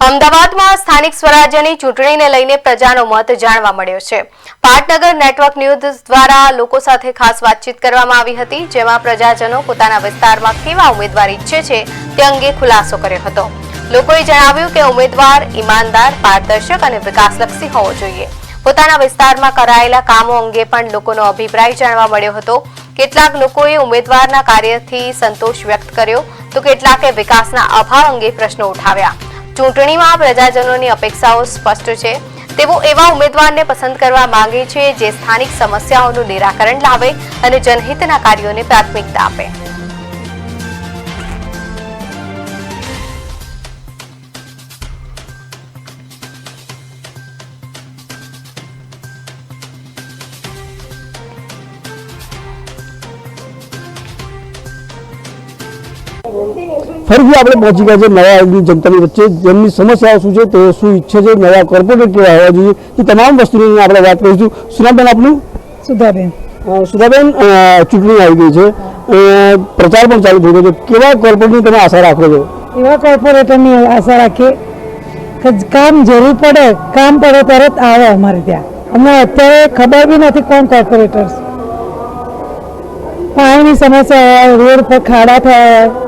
અમદાવાદમાં સ્થાનિક સ્વરાજ્યની ચૂંટણીને લઈને પ્રજાનો મત જાણવા મળ્યો છે। પાટનગર નેટવર્ક ન્યૂઝ દ્વારા લોકો સાથે ખાસ વાતચીત કરવામાં આવી હતી, જેમાં પ્રજાજનો પોતાના વિસ્તારમાં કેવા ઉમેદવાર ઈચ્છે છે તે અંગે ખુલાસો કર્યો હતો। લોકોએ જણાવ્યું કે ઉમેદવાર ઈમાનદાર, પારદર્શક અને વિકાસલક્ષી હોવો જોઈએ। પોતાના વિસ્તારમાં કરાયેલા કામો અંગે પણ લોકોનો અભિપ્રાય જાણવા મળ્યો હતો। કેટલાક લોકોએ ઉમેદવારના કાર્યથી સંતોષ વ્યક્ત કર્યો તો કેટલાકે વિકાસના અભાવ અંગે પ્રશ્નો ઉઠાવ્યા। ચૂંટણીમાં પ્રજાજનોની અપેક્ષાઓ સ્પષ્ટ છે। તેઓ એવા ઉમેદવારને પસંદ કરવા માંગે છે જે સ્થાનિક સમસ્યાઓનું નિરાકરણ લાવે અને જનહિતના કાર્યોને પ્રાથમિકતા આપે। ફરીથી આપણે પહોંચી ગયા છે નવા આવેલી જનતાની વચ્ચે, જેમની સમસ્યાઓ શું છે, તે શું ઈચ્છે છે, નવા કોર્પોરેટ કેવા હોવા જોઈએ, એ તમામ વસ્તુની આપણે વાત કરીશું। સુનાબેન, આપનું? સુધાબેન। સુધાબેન, ચૂંટણી આવી ગઈ છે, પ્રચાર પણ ચાલુ થઈ ગયો છે, કેવા કોર્પોરેટની તમે આશા રાખો છો? એવા કોર્પોરેટરની આશા રાખીએ કે કામ જરૂર પડે, કામ પડે તરત આવે અમારે ત્યાં। અમને અત્યારે ખબર બી નથી કોણ કોર્પોરેટર, પાણીની સમસ્યા હોય, રોડ પર ખાડા થયા હોય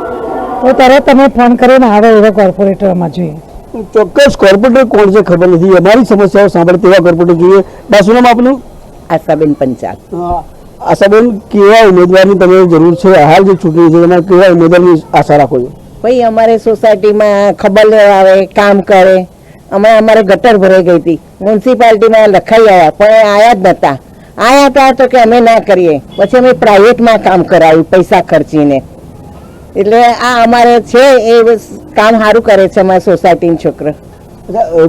તો તરત તમે ફોન કરીને આવે એવા કોર્પોરેટર અમારે જોઈએ। ચોક્કસ કોર્પોરેટર કોણ છે ખબર નથી, અમારી સમસ્યાઓ સાંભળે તેવા કોર્પોરેટર જોઈએ। શું નામ આપનું? આશાબેન પંચાલ। આશાબેન, કેવા ઉમેદવારની તમે જરૂર છે? હાલ જે ચૂંટણી છે એમાં કેવા ઉમેદવારની આશા રાખો છો? ભાઈ, અમારે સોસાયટીમાં ખબર આવે, કામ કરે। અમારે ગટર ભરાઈ ગઈ હતી, મ્યુનિસિપાલિટીમાં લખાઈ આવ્યા પણ આયા જ નતા। આયા હતા તો કે અમે ના કરીએ, પછી અમે પ્રાઇવેટમાં કામ કરાવ્યું પૈસા ખર્ચીને। એટલે આ અમારે છે એ કામ સારું કરે છે અમારી સોસાયટીના છોકરા।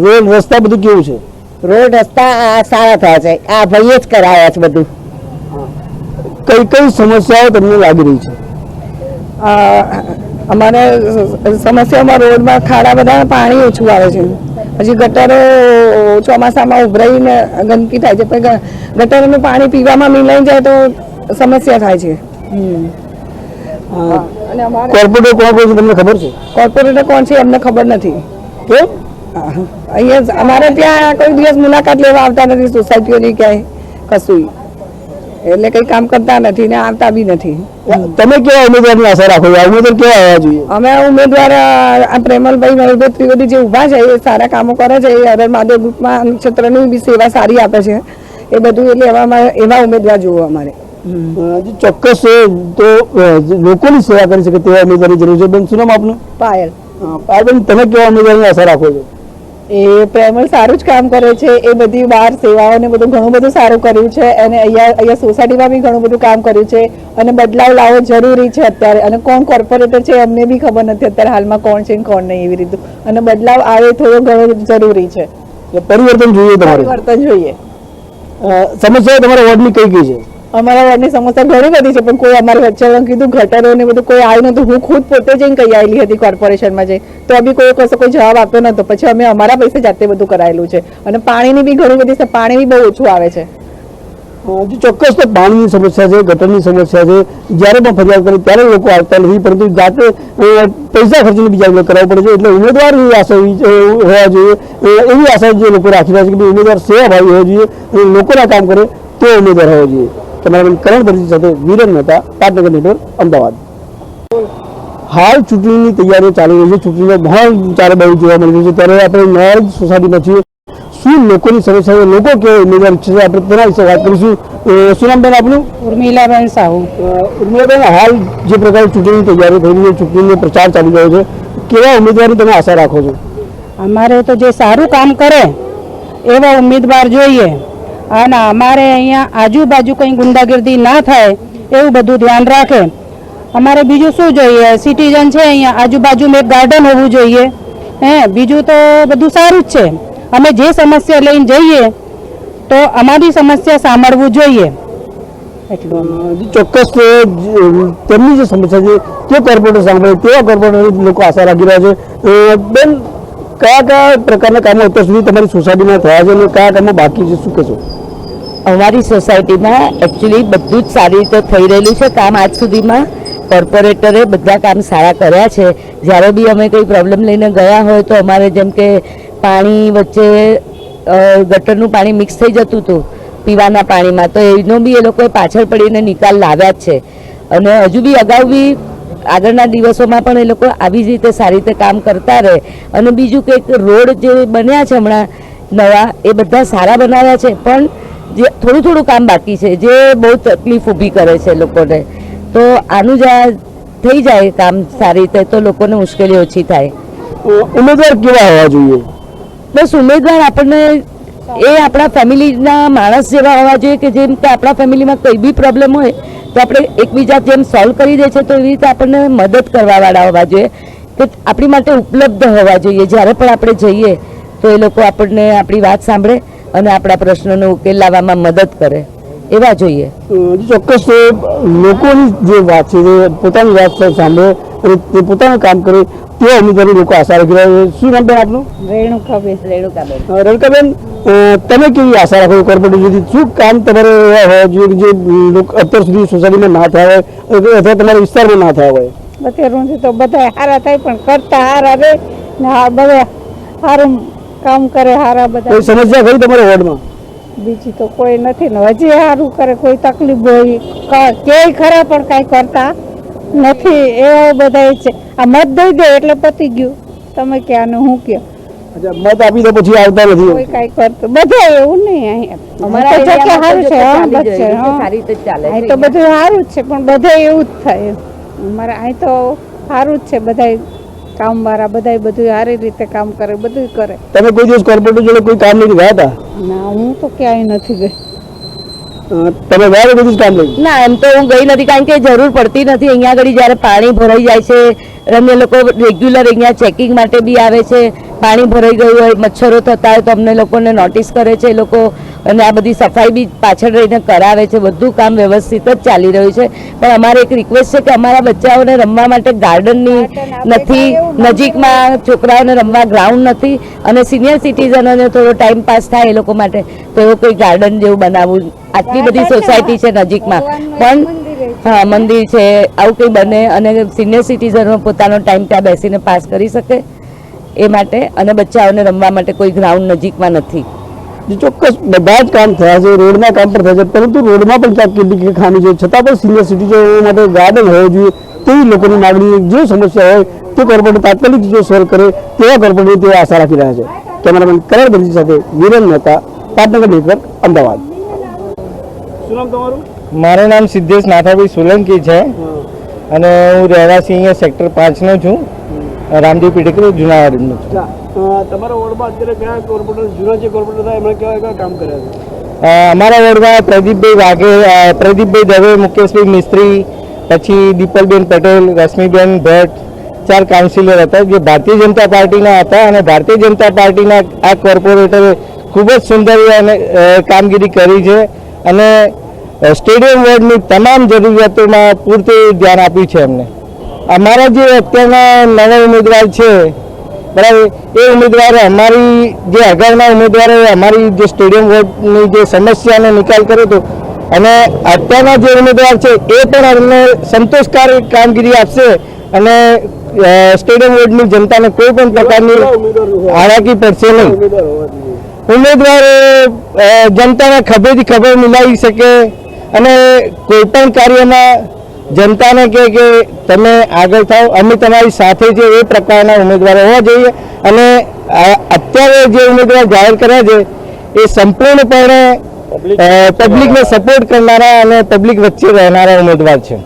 રોડ રસ્તા બધું કેવું છે? રોડ રસ્તા સારા થયા છે, આ ભાઈએ જ કરાયા છે બધું। કઈ કઈ સમસ્યાઓ તમને લાગી રહી છે? અમારે સમસ્યામાં રોડમાં ખાડા બધા, પાણી ઓછું આવે છે, પછી ગટરો ચોમાસામાં ઉભરાઈને ગંદકી થાય છે, પણ ગટરનું પાણી પીવામાં મિલાઈ જાય તો સમસ્યા થાય છે। કોર્પોરેટર કોણ કોણ છે તમને ખબર છે? કોર્પોરેટર કોણ છે અમને ખબર નથી। કેમ? અહીંયા અમારે ત્યાં કોઈ દિવસ મુલાકાત લેવા આવતા નથી સોસાયટીઓની, ક્યાંય કશું, એટલે કઈ કામ કરતા નથી ને આવતા બી નથી। તમે કેવા ઉમેદવારની આશા રાખો છો? ઉમેદવાર કેવા આવવા જોઈએ? અમે ઉમેદવાર આ પ્રેમલભાઈ નરેશભાઈ ત્રિવેદી જે ઊભા છે એ સારા કામો કરે છે, એ હર મહાદેવ ગ્રુપમાં ક્ષેત્રની બી સેવા સારી આપે છે, એ બધું, એટલે એવા ઉમેદવાર જોવો અમારે। ચોક્કસ તો લોકોની સેવા કરી શકે તેવા ઉમેદવારની જરૂર છે। બેન, શું નામ આપનું? પાયલ। પાયલ, તમે કેવા ઉમેદવારની આશા રાખો છો? એ પ્રેમલ સારું જ કામ કરે છે, એ બધી બહાર સેવાઓ ને બધું ઘણું બધું સારું કર્યું છે, અને અહીંયા સોસાયટીમાં બી ઘણું બધું કામ કર્યું છે, અને બદલાવ લાવવો જરૂરી છે અત્યારે। અને કોણ કોર્પોરેટર છે અમને બી ખબર નથી અત્યારે હાલમાં કોણ છે કોણ નહીં, એવી રીતે, અને બદલાવ આવે થોડો ઘણો જરૂરી છે। પરિવર્તન જોઈએ, તમારે પરિવર્તન જોઈએ। સમસ્યા તમારા વોર્ડની કઈ કઈ છે? અમારા વાર્ડની સમસ્યા ઘણી બધી છે, પણ કોઈ અમારે વચ્ચે કીધું ગટરો ને બધું કોઈ આવ્યું નતું। હું ખુદ પોતે જઈને કહી આવેલી હતી કોર્પોરેશનમાં જઈ, તો બી કોઈ જવાબ આપ્યો નતો। પછી અમે અમારા પૈસે જાતે બધું કરાયેલું છે, અને પાણીની બી ઘણી બધી, પાણી બી બહુ ઓછું આવે છે। ચોક્કસ તો પાણીની સમસ્યા છે, ગટરની સમસ્યા છે, જ્યારે પણ ફરિયાદ કરી ત્યારે લોકો આવતા નથી, પરંતુ જાતે પૈસા ખર્ચીને બીજા કરાવવું પડે છે। એટલે ઉમેદવાર એવી આશા હોવા જોઈએ, એવી આશા જે લોકો રાખી રહ્યા છે કે ઉમેદવાર સેવાભાવી હોવો જોઈએ અને લોકોના કામ કરે તો ઉમેદવાર હોવો જોઈએ। તમારા કરણ પરિચિત સાથે વિરેન મહેતા, પાટનગર નેટવર્ક, અમદાવાદ। હાલ ચૂંટણીની તૈયારીઓ ચાલી રહી છે, ચૂંટણીનો માહોલ ચારે બાજુ જોવા મળી રહ્યો છે, ત્યારે આપણે નવા સોસાયટીમાં છીએ। શું લોકોની સમસ્યાઓ, લોકો કેવો ઉમેદવાર ઈચ્છે છે, આપણે તેના વિશે વાત કરીશું। શું નામ બેન આપનું? ઉર્મિલાબેન સાહુ। ઉર્મિલાબેન, હાલ જે પ્રકારે ચૂંટણીની તૈયારી થઈ રહી છે, ચૂંટણીનો પ્રચાર ચાલી રહ્યો છે, કેવા ઉમેદવારની તમે આશા રાખો છો? અમારે તો જે સારું કામ કરે એવા ઉમેદવાર જોઈએ, અને અમારે અહીંયા આજુબાજુ કંઈ ગુંડાગીર્દી ના થાય એવું બધું ધ્યાન રાખે। અમારે બીજું શું જોઈએ? સિટીઝન છે અહીંયા, આજુબાજુમાં એક ગાર્ડન હોવું જોઈએ, બીજું તો બધું સારું જ છે। અમે જે સમસ્યા લઈને જઈએ તો અમારી સમસ્યા સાંભળવું જોઈએ, એટલું। ચોક્કસ તેમની જે સમસ્યા છે તે કોર્પોરેટર સાંભળે તેવા કોર્પોરેટર લોકો આશા રાખી રહ્યા છે। બેન, કયા કયા પ્રકારના કામો અત્યાર સુધી તમારી સોસાયટીમાં થયા છે અને કયા કામો બાકી છે, શું કહેશો? અમારી સોસાયટીમાં એકચ્યુઅલી બધું જ સારી રીતે થઈ રહેલું છે કામ આજ સુધીમાં। કોર્પોરેટરે બધા કામ સારા કર્યા છે. જ્યારે બી અમે કંઈ પ્રોબ્લેમ લઈને ગયા હોય તો અમારે જેમ કે પાણી વચ્ચે ગટરનું પાણી મિક્સ થઈ જતું હતું પીવાના પાણીમાં, તો એનો બી એ લોકોએ પાછળ પડીને નિકાલ લાવ્યા જ છે. અને હજુ બી અગાઉ બી આગળના દિવસોમાં પણ એ લોકો આવી જ રીતે સારી રીતે કામ કરતા રહે. અને બીજું કે રોડ જે બન્યા છે હમણાં નવા, એ બધા સારા બનાવ્યા છે, પણ જે થોડું કામ બાકી છે જે બહુ તકલીફ ઊભી કરે છે લોકોને. તો આનું જ થઈ જાય કામ સારી રીતે તો લોકોને મુશ્કેલી ઓછી થાય. ઉમેદવાર કેવા હોવા જોઈએ? બસ ઉમેદવાર આપણને એ આપણા ફેમિલીના માણસ જેવા હોવા જોઈએ કે જેમ કે આપણા ફેમિલીમાં કંઈ બી પ્રોબ્લેમ હોય તો આપણે એકબીજા જેમ સોલ્વ કરી દે છે તો એવી રીતે આપણને મદદ કરવાવાળા હોવા જોઈએ, કે આપણી માટે ઉપલબ્ધ હોવા જોઈએ. જ્યારે પણ આપણે જઈએ તો એ લોકો આપણને આપણી વાત સાંભળે અને આપણા પ્રશ્નોનો ઉકેલ લાવવામાં મદદ કરે એવા જોઈએ. ચોક્કસ લોકોની જે વાત છે તે પોતાની વાત સાંભળે અને તે પોતાનું કામ કરે તેવા ઉમેદવારી લોકો આશા રાખી રહ્યા છે. શું નામ બેન આપનું? રેણુકાબેન, તમે કેવી આશા રાખો કોર્પોરેટરથી? શું કામ તમારે એવા હોવા જોઈએ કે જે અત્યાર સુધી સોસાયટીમાં ના થયા હોય અથવા તમારા વિસ્તારમાં ના થયા હોય? અત્યાર તો બધા સારા થાય પણ કરતા સારા રે ને બધા સારું કામ કરે સારા બધા. કોઈ સમસ્યા ખરી તમારા વોર્ડમાં? બીજી તો કોઈ નથી ને હજી સારું કરે, કોઈ તકલીફ હોય કે ખરા પણ કાંઈ કરતા નથી. એવા બધા છે. આ મત દઈ દે એટલે પતી ગયું. તમે ક્યાં ને હું ક્યાં મત આપી તો પછી આવતા નથી. કોઈ કાંઈ કરતું બધા એવું નહીં. અહીંયા અમારા સારું છે, સારી રીતે ચાલે અહીં તો બધું સારું જ છે પણ બધા એવું જ થાય. અમારે અહીં તો સારું જ છે, બધા કામ વાળા બધા બધું સારી રીતે કામ કરે, બધું કરે. તમે કોઈ દિવસ કોર્પોરેટર જોડે કોઈ કામ નથી ગયા હતા? ના, હું તો ક્યાંય નથી ગઈ. તમે ગયા કોઈ દિવસ કામ નહીં? ના, એમ તો હું ગઈ નથી, કારણ કે જરૂર પડતી નથી. અહીંયા આગળ જ્યારે પાણી ભરાઈ જાય છે અને લોકો રેગ્યુલર અહીંયા ચેકિંગ માટે બી આવે છે. પાણી ભરાઈ ગયું હોય, મચ્છરો થતા હોય તો અમને લોકોને નોટિસ કરે છે એ લોકો, અને આ બધી સફાઈ બી પાછળ રહીને કરાવે છે. બધું કામ વ્યવસ્થિત જ ચાલી રહ્યું છે. પણ અમારે એક રિક્વેસ્ટ છે કે અમારા બચ્ચાઓને રમવા માટે ગાર્ડનની નથી, નજીકમાં છોકરાઓને રમવા ગ્રાઉન્ડ નથી, અને સિનિયર સિટીઝનોને થોડો ટાઈમ પાસ થાય એ લોકો માટે તો એવું કોઈ ગાર્ડન જેવું બનાવવું. આટલી બધી સોસાયટી છે નજીકમાં, પણ હા મંદિર છે, આવું કંઈ બને અને સિનિયર સિટીઝનો પોતાનો ટાઈમ ત્યાં બેસીને પાસ કરી શકે એ માટે, અને બચ્ચાઓને રમવા માટે કોઈ ગ્રાઉન્ડ નજીકમાં નથી. ચોક્કસ બધા જ કામ થયા છે, રોડના કામ પણ થયા છે, પરંતુ રોડમાં પણ ક્યાંક કેટલીક ખામી છે. છતાં પણ સિનિયર સિટીઝનો માટે ગાર્ડન હોવું જોઈએ તેવી લોકોની માગણી. જે સમસ્યા હોય તે કોર્પોરેટર તાત્કાલિક જો સોલ્વ કરે તેવા કોર્પોરેટર તેઓ આશા રાખી રહ્યા છે. કેમેરામેન કરણ બંસી સાથે વિરેન મહેતા, પાટનગર નેટવર્ક, અમદાવાદ. શું નામ તમારું? મારું નામ સિદ્ધેશ નાથાભાઈ સોલંકી છે અને હું રહેવાસી અહીંયા સેક્ટર 5 નો છું, રામજી પીઠકરી જુનાગઢનો છું. તમારા વોર્ડમાં અત્યારે કયા કોર્પોરેટર જૂના જે કોર્પોરેટર હતા એમણે કેવા કામ કર્યા છે? અમારા વોર્ડમાં પ્રદીપભાઈ વાઘે, પ્રદીપભાઈ દવે, મુકેશભાઈ મિસ્ત્રી, પછી દીપલબેન પટેલ, રશ્મિબેન ભટ્ટ, 4 કાઉન્સિલર હતા જે ભારતીય જનતા પાર્ટીના હતા. અને ભારતીય જનતા પાર્ટીના આ કોર્પોરેટરે ખૂબ જ સુંદર અને કામગીરી કરી છે અને સ્ટેડિયમ વોર્ડની તમામ જરૂરિયાતોમાં પૂરતું ધ્યાન આપ્યું છે એમને. અમારા જે અત્યારના નવા ઉમેદવાર છે બરાબર, એ ઉમેદવારે અમારી જે આગળના ઉમેદવારોએ અમારી જે સ્ટેડિયમ વોર્ડની જે સમસ્યાનો નિકાલ કર્યો હતો, અને અત્યારના જે ઉમેદવાર છે એ પણ અમને સંતોષકારક કામગીરી આપશે અને સ્ટેડિયમ વોર્ડની જનતાને કોઈ પણ પ્રકારની હાલાકી પડશે નહીં. ઉમેદવારો જનતાના ખભેથી ખભે મિલાવી શકે અને કોઈ પણ કાર્યમાં જનતાને કહે કે તમે આગળ થાઓ, અમે તમારી સાથે છે, એ પ્રકારના ઉમેદવારો હોવા જોઈએ. અને અત્યારે જે ઉમેદવાર જાહેર કર્યા છે એ સંપૂર્ણપણે પબ્લિકને સપોર્ટ કરનારા અને પબ્લિક વચ્ચે રહેનારા ઉમેદવાર છે.